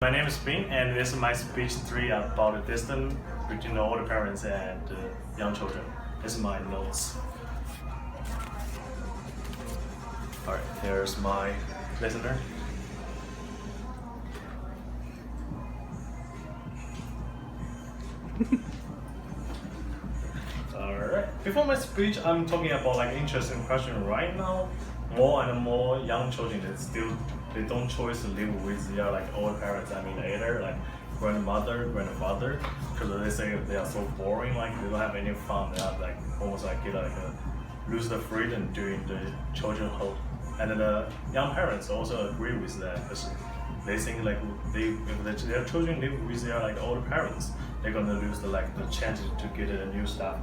My name is Bing, and this is my speech 3 about the distance between the older parents and young children. This is my notes. Alright, here's my listener. Alright, before my speech, I'm talking about like interesting question right now. More and more young children they don't choose to live with their like old parents. I mean either like grandmother, grandfather, because they say they are so boring, like they don't have any fun. They have like almost like lose the freedom during the childrenhood. And then the young parents also agree with that because they think like if their children live with their like older parents, they're gonna lose the chance to get new stuff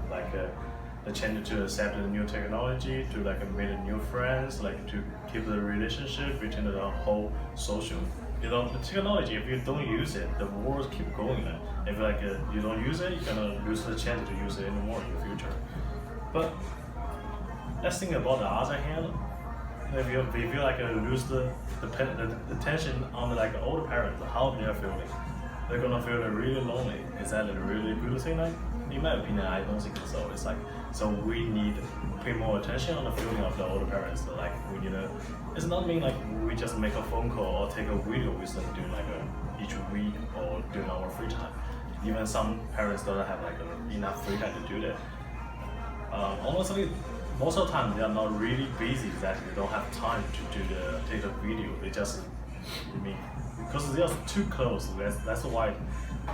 the chance to accept the new technology, to like meet new friends, like to keep the relationship between the whole social. You know, the technology, if you don't use it, the world keep going. If you don't use it, you're gonna lose the chance to use it anymore in the future. But let's think about the other hand. If you lose the tension on the like older parents, how they are feeling, they're gonna feel really lonely. Is that a really good thing? Like, in my opinion, I don't think so. It's like, so we need to pay more attention on the feeling of the older parents. So like we need to, it's not mean like we just make a phone call or take a video with them during each week or during our free time. Even some parents don't have enough free time to do that. Honestly, most of the time they are not really busy that they don't have time to take a video. They just, because they are too close. That's why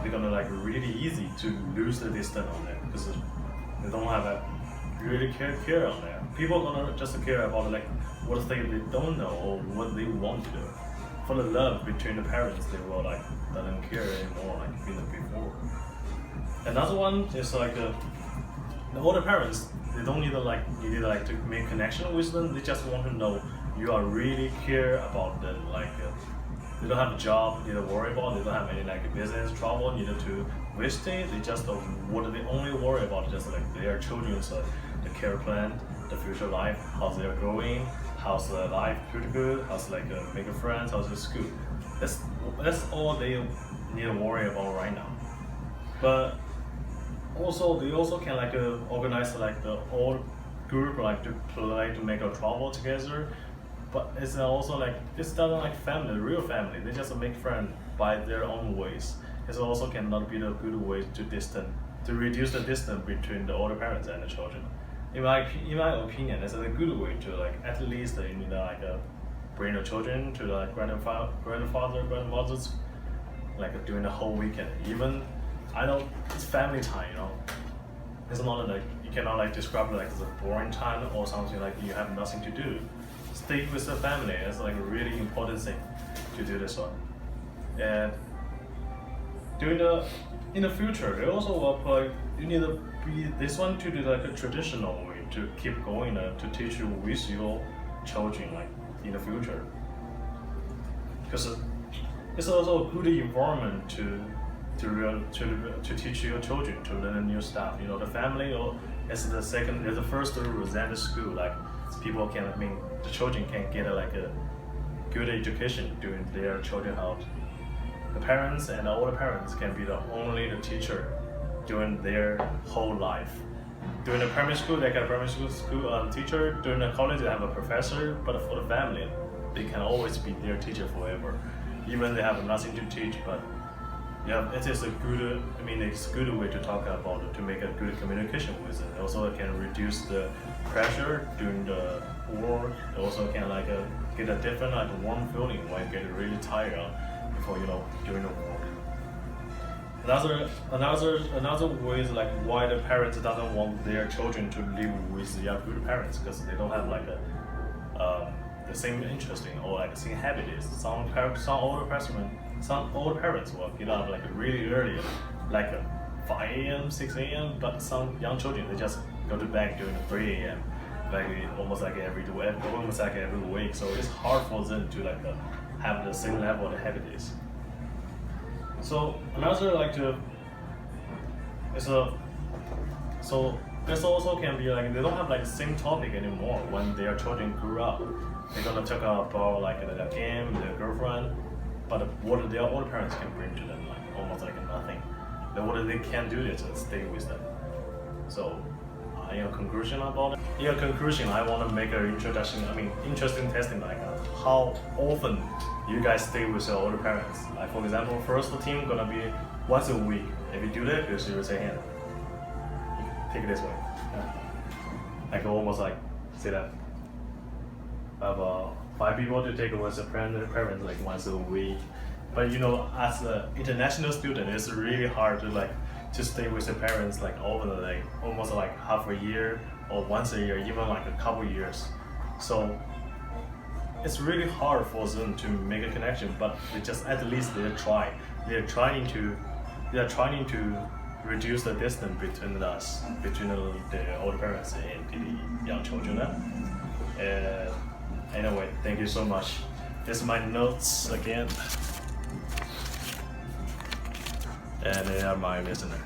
they're gonna really easy to lose the distance on that, because they don't have really care on that. People gonna just care about what they don't know or what they want to do. For the love between the parents, they will doesn't care anymore before. Another one is the older parents. They don't need to make connection with them. They just want to know you are really care about them. They don't have a job need to worry about. They don't have any business trouble needed to waste it. They just what they only worry about just their children's the care plan, the future life, how they are growing, how's the life pretty good, how's making friends, how's the school. That's all they need to worry about right now. But also they also can organize the whole group to make a travel together. But it's also this doesn't family, real family. They just make friends by their own ways. It also cannot be the good way to reduce the distance between the older parents and the children. In my opinion, it's a good way to at least you need bring the children to the grandmothers during the whole weekend. Even I know it's family time, It's not you cannot describe it as a boring time or something you have nothing to do. Stay with the family. It's a really important thing to do this one. And in the future, they also will you need to be this one to do a traditional way to keep going to teach you with your children in the future. Because it's also a good environment to teach your children to learn new stuff. The family is the first rule. Then the school people the children can get a good education during their childrenhood. The parents and the older parents can be the teacher during their whole life. During the primary school, they get a primary school teacher. During the college, they have a professor. But for the family, they can always be their teacher forever, even they have nothing to teach. But yeah, it is a good. It's a good way to talk about it, to make a good communication with it. Also, it can reduce the pressure during the work. It also can get a different warm feeling when you get really tired before during the work. Another way is why the parents doesn't want their children to live with their good parents, because they don't have the same interesting or same habits. Some older parents will get up really early, 5 a.m., 6 a.m. But some young children they just go to bed during 3 a.m. Almost every week. So it's hard for them to have the same level of habits. So another so this also can be they don't have same topic anymore when their children grew up. They're gonna talk about the game, their girlfriend. but what their older parents can bring to them, like almost like nothing. Then what they can do is just stay with them. So, in conclusion about it, I want to make an introduction. I mean, interesting testing, like how often you guys stay with your older parents. Like for example, first team gonna be once a week. If you do that, you should raise your hand. Take it this way. Like almost like say that. Have 5 people to take with their parents like once a week. But you know, as an international student, it's really hard to like to stay with your parents like over like almost like half a year or once a year, even like a couple years. So it's really hard for them to make a connection. But they just at least they try. They're trying to reduce the distance between us, between the older parents and the young children. Anyway, thank you so much. This is my notes again. And they are my listener.